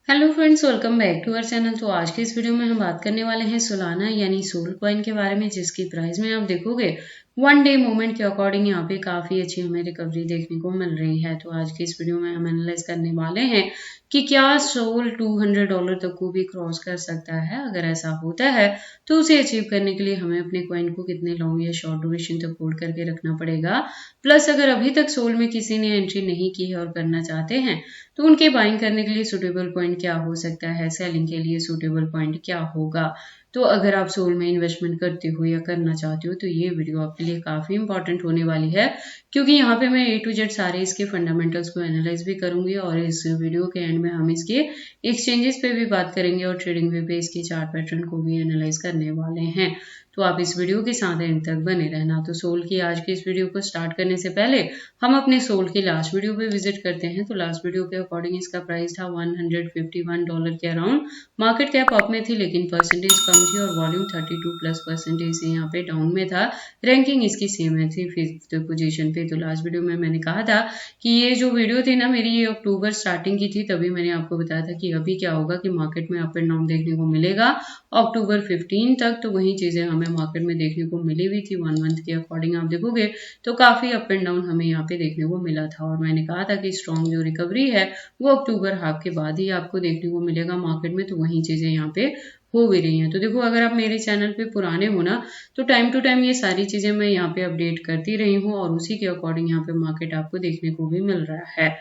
Hello friends, welcome back to our channel. तो आज के इस वीडियो में हम बात करने वाले हैं सोलाना यानी सोल कॉइन के बारे में, जिसकी प्राइस में आप देखोगे वन डे मूवमेंट के अकॉर्डिंग यहाँ पे काफी अच्छी हमें रिकवरी देखने को मिल रही है। तो आज के इस वीडियो में हम एनालाइज करने वाले हैं कि क्या सोल $200 तक को भी क्रॉस कर सकता है। अगर ऐसा होता है तो उसे अचीव करने के लिए हमें अपने कॉइन को कितने लॉन्ग या शॉर्ट ड्यूरेशन तक होल्ड करके रखना पड़ेगा। प्लस अगर अभी तक सोल में किसी ने एंट्री नहीं की है और करना चाहते हैं तो उनके बाइंग करने के लिए सुटेबल पॉइंट क्या हो सकता है, सेलिंग के लिए सुटेबल पॉइंट क्या होगा। तो अगर आप सोल में इन्वेस्टमेंट करते हो या करना चाहते हो तो ये वीडियो आपके लिए काफी इंपॉर्टेंट होने वाली है, क्योंकि यहाँ पे मैं A to Z सारे इसके फंडामेंटल्स को एनालाइज भी करूंगी और इस वीडियो के एंड में हम इसके एक्सचेंजेस पे भी बात करेंगे और ट्रेडिंग वे पे इसके चार्ट पैटर्न को भी एनालाइज करने वाले हैं। तो आप इस वीडियो के साथ एंड तक बने रहना। तो सोल की आज की इस वीडियो को स्टार्ट करने से पहले हम अपने सोल की लास्ट वीडियो पे विजिट करते हैं। तो लास्ट वीडियो के अकॉर्डिंग इसका प्राइस था $151 के अराउंड। मार्केट कैप अप में थी लेकिन परसेंटेज कम थी और वॉल्यूम 32+ % से यहाँ पे डाउन में था। रैंकिंग इसकी सेम है थी 5th पोजीशन पे। तो लास्ट वीडियो में मैंने कहा था कि ये जो वीडियो थी ना मेरी, ये अक्टूबर स्टार्टिंग की थी। तभी मैंने आपको बताया था कि अभी क्या होगा कि मार्केट में अप एंड डाउन देखने को मिलेगा अक्टूबर 15 तक। तो वही चीजें हमें मार्केट में देखने को मिली हुई थी। 1 मंथ के अकॉर्डिंग आप देखोगे तो काफी अप एंड डाउन हमें यहाँ पे देखने को मिला था और मैंने कहा था कि स्ट्रॉन्ग जो रिकवरी है वो अक्टूबर हाफ के बाद ही आपको देखने को मिलेगा मार्केट में। तो वही चीजें यहाँ पे हो भी रही हैं। तो देखो, अगर आप मेरे चैनल पे पुराने हो ना तो टाइम टू टाइम ये सारी चीजें मैं यहाँ पे अपडेट करती रही हूँ और उसी के अकॉर्डिंग यहाँ पे मार्केट आपको देखने को भी मिल रहा है।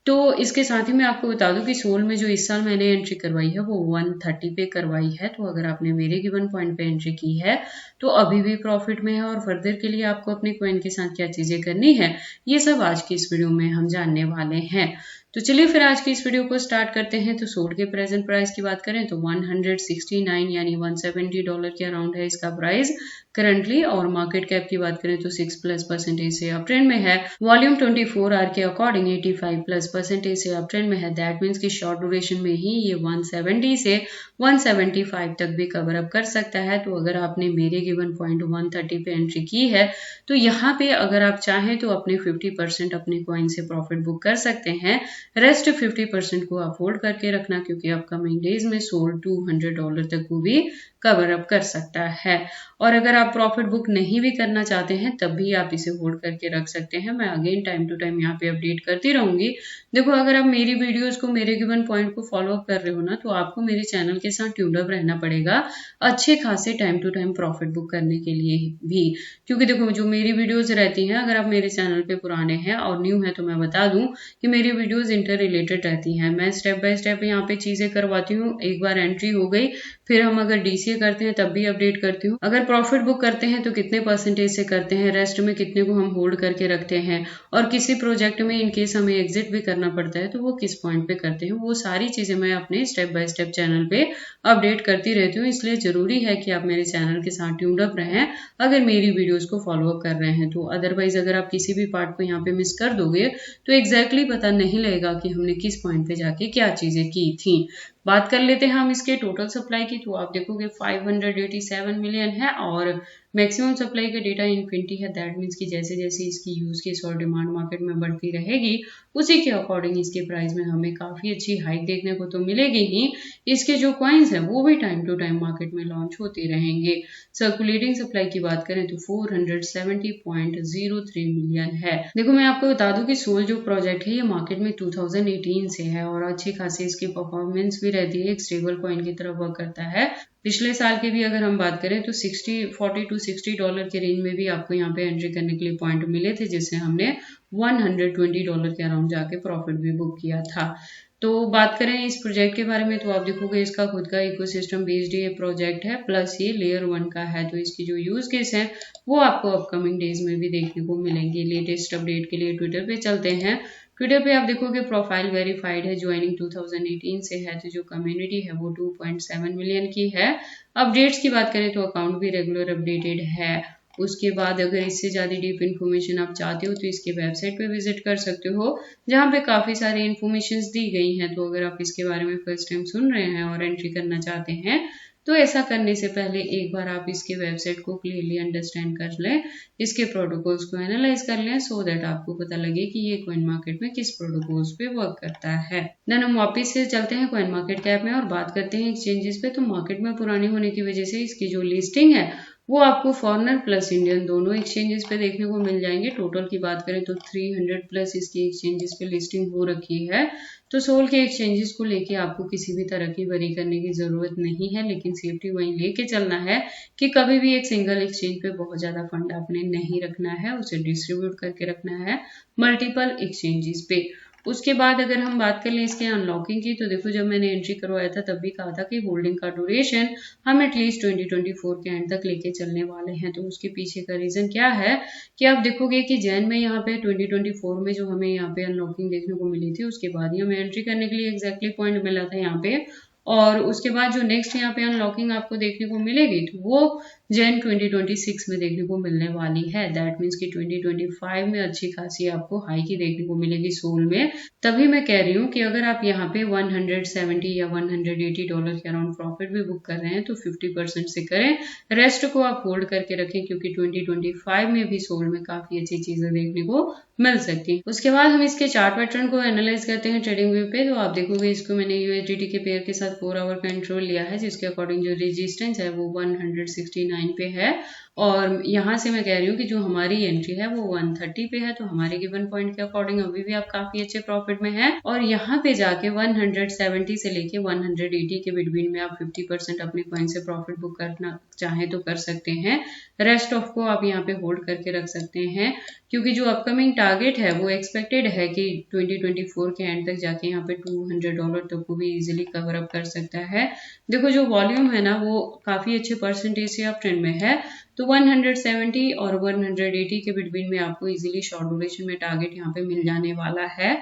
तो इसके साथ ही मैं आपको बता दूं कि सोल में जो इस साल मैंने एंट्री करवाई है वो 130 पे करवाई है। तो अगर आपने मेरे गिवन पॉइंट पे एंट्री की है तो अभी भी प्रॉफिट में है और फर्दर के लिए आपको अपने कॉइन के साथ क्या चीजें करनी है ये सब आज की इस वीडियो में हम जानने वाले हैं। तो चलिए फिर आज की इस वीडियो को स्टार्ट करते हैं। तो सोल के प्रेजेंट प्राइस की बात करें तो 169 यानी $170 के अराउंड है इसका प्राइस करंटली। और मार्केट कैप की बात करें तो 6+% से अप ट्रेंड में है। वॉल्यूम 24 आवर के अकॉर्डिंग 85+% से अप ट्रेंड में है। दैट मीन्स कि शॉर्ट ड्यूरेशन में ही ये 170 से 175 तक भी कवर अप कर सकता है। तो अगर आपने मेरे गिवन पॉइंट 130 पे एंट्री की है तो यहाँ पे अगर आप चाहें तो अपने 50% अपने कॉइन से प्रॉफिट बुक कर सकते हैं। रेस्ट 50% को आप होल्ड करके रखना, क्योंकि अपकमिंग डेज में सोल $200 तक को भी कवर अप कर सकता है। और अगर आप प्रॉफिट बुक नहीं भी करना चाहते हैं तब भी आप इसे होल्ड करके रख सकते हैं। मैं अगेन टाइम टू टाइम यहाँ पे अपडेट करती रहूंगी। देखो, अगर आप मेरी वीडियोस को, मेरे गिवन पॉइंट को फॉलो अप कर रहे हो ना तो आपको मेरे चैनल के साथ ट्यून्ड अप रहना पड़ेगा अच्छे खासे time to time profit book करने के लिए भी। क्योंकि देखो, जो मेरी वीडियोज रहती हैं, अगर आप मेरे चैनल पे पुराने हैं और न्यू है तो मैं बता दूं कि मेरी वीडियोज इंटर रिलेटेड रहती हैं। मैं स्टेप बाय स्टेप यहाँ पे चीजें करवाती हूँ। एक बार एंट्री हो गई, फिर हम अगर DCA करते हैं तब भी अपडेट करती हूँ। अगर प्रॉफिट बुक करते हैं तो कितने परसेंटेज से करते हैं, रेस्ट में कितने को हम होल्ड करके रखते हैं, और किसी प्रोजेक्ट में इनकेस हमें एग्जिट भी करना पड़ता है तो वो किस पॉइंट पे करते हैं, वो सारी चीजें मैं अपने स्टेप बाय स्टेप चैनल पे अपडेट करती रहती हूँ। इसलिए जरूरी है कि आप मेरे चैनल के साथ ट्यून्ड अप रहें अगर मेरी वीडियोस को फॉलो अप कर रहे हैं तो। अदरवाइज अगर आप किसी भी पार्ट को यहाँ पे मिस कर दोगे तो एग्जैक्टली पता नहीं लगेगा कि हमने किस पॉइंट पे जाके क्या चीजें की थी। बात कर लेते हैं हम इसके टोटल सप्लाई की। तो आप देखोगे 587 मिलियन है और मैक्सिमम सप्लाई का डेटा इनफिनिटी है। दैट मीन्स कि जैसे जैसे इसकी यूज केस और डिमांड मार्केट में बढ़ती रहेगी उसी के अकॉर्डिंग इसके प्राइस में हमें काफी अच्छी हाइक देखने को तो मिलेगी ही। इसके जो कॉइन्स हैं वो भी टाइम टू टाइम मार्केट में लॉन्च होते रहेंगे। सर्कुलेटिंग सप्लाई की बात करें तो 470.03 मिलियन है। देखो, मैं आपको बता दूं कि सोल जो प्रोजेक्ट है ये मार्केट में 2018 से है और अच्छी खासी इसकी परफॉर्मेंस भी रहती है। एक स्टेबल कॉइन की तरह वर्क करता है। पिछले साल की भी अगर हम बात करें तो $40 to $60 के रेंज में भी आपको यहाँ पे एंट्री करने के लिए पॉइंट मिले थे, जिससे हमने $120 के अराउंड जाके प्रॉफिट भी बुक किया था। तो बात करें इस प्रोजेक्ट के बारे में तो आप देखोगे इसका खुद का इकोसिस्टम बेस्ड ये प्रोजेक्ट है, प्लस ये लेयर 1 का है। तो इसकी जो यूज केस है वो आपको अपकमिंग डेज में भी देखने को मिलेंगे। लेटेस्ट अपडेट के लिए ट्विटर पे चलते हैं। ट्विटर पे आप देखोगे प्रोफाइल वेरीफाइड है, ज्वाइनिंग 2018 से है। तो जो कम्युनिटी है वो 2.7 मिलियन की है। अपडेट्स की बात करें तो अकाउंट भी रेगुलर अपडेटेड है। उसके बाद अगर इससे ज़्यादा डीप इन्फॉर्मेशन आप चाहते हो तो इसके वेबसाइट पे विजिट कर सकते हो, जहाँ पे काफ़ी सारी इन्फॉर्मेशन दी गई हैं। तो अगर आप इसके बारे में फर्स्ट टाइम सुन रहे हैं और एंट्री करना चाहते हैं तो ऐसा करने से पहले एक बार आप इसके वेबसाइट को क्लियरली अंडरस्टैंड कर लें, इसके प्रोटोकॉल्स को एनालाइज कर लें, सो दैट आपको पता लगे कि ये कॉइन मार्केट में किस प्रोटोकॉल्स पे वर्क करता है। देन हम वापस से चलते हैं कॉइन मार्केट कैप में और बात करते हैं एक्सचेंजेस पे। तो मार्केट में पुरानी होने की वजह से इसकी जो लिस्टिंग है वो आपको फॉरेनर प्लस इंडियन दोनों एक्सचेंजेस पे देखने को मिल जाएंगे। टोटल की बात करें तो 300 प्लस इसकी एक्सचेंजेस पे लिस्टिंग हो रखी है। तो सोल के एक्सचेंजेस को लेके आपको किसी भी तरह की वरी करने की जरूरत नहीं है, लेकिन सेफ्टी वहीं लेके चलना है कि कभी भी एक सिंगल एक्सचेंज पे बहुत ज्यादा फंड आपने नहीं रखना है, उसे डिस्ट्रीब्यूट करके रखना है मल्टीपल एक्सचेंजेस पे। उसके बाद अगर हम बात कर लें इसके अनलॉकिंग की, तो देखो जब मैंने एंट्री करवाया था तब भी कहा था कि होल्डिंग का ड्यूरेशन हम एटलीस्ट 2024 के एंड तक लेके चलने वाले हैं। तो उसके पीछे का रीजन क्या है कि आप देखोगे कि जैन में यहाँ पे 2024 में जो हमें यहाँ पे अनलॉकिंग देखने को मिली थी, उसके बाद ही हमें एंट्री करने के लिए एग्जैक्टली पॉइंट मिला था यहाँ पे। और उसके बाद जो नेक्स्ट यहाँ पे अनलॉकिंग आपको देखने को मिलेगी तो वो जैन 2026 में देखने को मिलने वाली है। दैट मीन्स कि 2025 में अच्छी खासी आपको हाई की देखने को मिलेगी सोल में। तभी मैं कह रही हूँ कि अगर आप यहाँ पे 170 या $180 के अराउंड प्रॉफिट भी बुक कर रहे हैं तो 50% से करें, रेस्ट को आप होल्ड करके रखें, क्योंकि 2025 में भी सोल में काफी अच्छी चीजें देखने को मिल सकती है। उसके बाद हम इसके चार्ट पैटर्न को एनालाइज करते हैं ट्रेडिंग व्यू पे। तो आप देखोगे इसको मैंने यूएसडीटी के पेयर के साथ 4 आवर का इंटरवल लिया है, जिसके अकॉर्डिंग जो रेजिस्टेंस है वो 169 पे है। और यहाँ से मैं कह रही हूँ कि जो हमारी एंट्री है वो 130 पे है। तो हमारे गिवन पॉइंट के अकॉर्डिंग अभी भी आप काफी अच्छे प्रॉफिट में है। और यहाँ पे जाके 170 से लेके 180 के बिटवीन में आप 50% अपने कॉइन से प्रॉफिट बुक करना चाहे तो कर सकते हैं। रेस्ट ऑफ को आप यहाँ पे होल्ड करके रख सकते हैं, क्योंकि जो अपकमिंग टारगेट है वो एक्सपेक्टेड है कि 2024 के एंड तक जाके यहाँ पे $200 तक को भी इजीली कवर अप कर सकता है। देखो जो वॉल्यूम है ना वो काफी अच्छे परसेंटेज से अप ट्रेंड में है। तो 170 और 180 के बिटवीन में आपको इजीली शॉर्ट ड्यूरेशन में टारगेट यहाँ पे मिल जाने वाला है।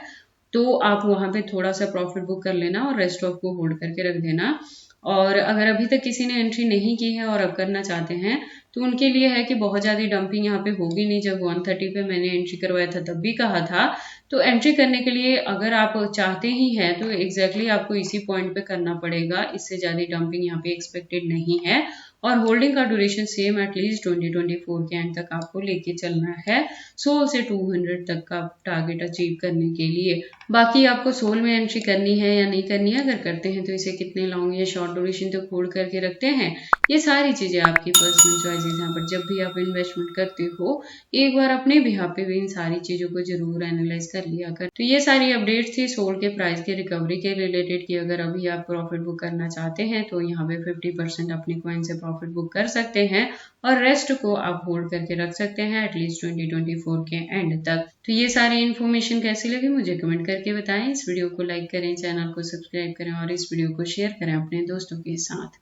तो आप वहां पे थोड़ा सा प्रॉफिट बुक कर लेना और रेस्ट ऑफ को होल्ड करके रख देना। और अगर अभी तक किसी ने एंट्री नहीं की है और अब करना चाहते हैं तो उनके लिए है कि बहुत ज्यादा डंपिंग यहाँ पे होगी नहीं। जब 130 पे मैंने एंट्री करवाया था तब भी कहा था। तो एंट्री करने के लिए अगर आप चाहते ही हैं तो एग्जैक्टली आपको इसी पॉइंट पे करना पड़ेगा, इससे ज्यादा डंपिंग यहाँ पे एक्सपेक्टेड नहीं है। और होल्डिंग का ड्यूरेशन सेम एटलीस्ट 2024 के एंड तक आपको लेके चलना है, 100 से 200 तक का टारगेट अचीव करने के लिए। बाकी आपको सोल में एंट्री करनी है या नहीं करनी है, अगर करते हैं तो इसे कितने लॉन्ग या शॉर्ट ड्यूरेशन तक होल्ड करके रखते हैं, ये सारी चीजें आपकी पर्सनल चॉइसेस। यहाँ पर जब भी आप इन्वेस्टमेंट करते हो एक बार अपने बिहाफ पे भी इन सारी चीजों को जरूर एनालाइज कर लिया कर। तो ये सारी अपडेट्स थी सोल के प्राइस के रिकवरी के रिलेटेड कि अगर अभी आप प्रॉफिट बुक करना चाहते हैं तो यहाँ पे 50% अपने कॉइन से प्रॉफिट बुक कर सकते हैं और रेस्ट को आप होल्ड करके रख सकते हैं एटलीस्ट 2024 के एंड तक। तो ये सारी इन्फॉर्मेशन कैसी लगी मुझे कमेंट करके बताएं। इस वीडियो को लाइक करें, चैनल को सब्सक्राइब करें और इस वीडियो को शेयर करें अपने दोस्तों के साथ।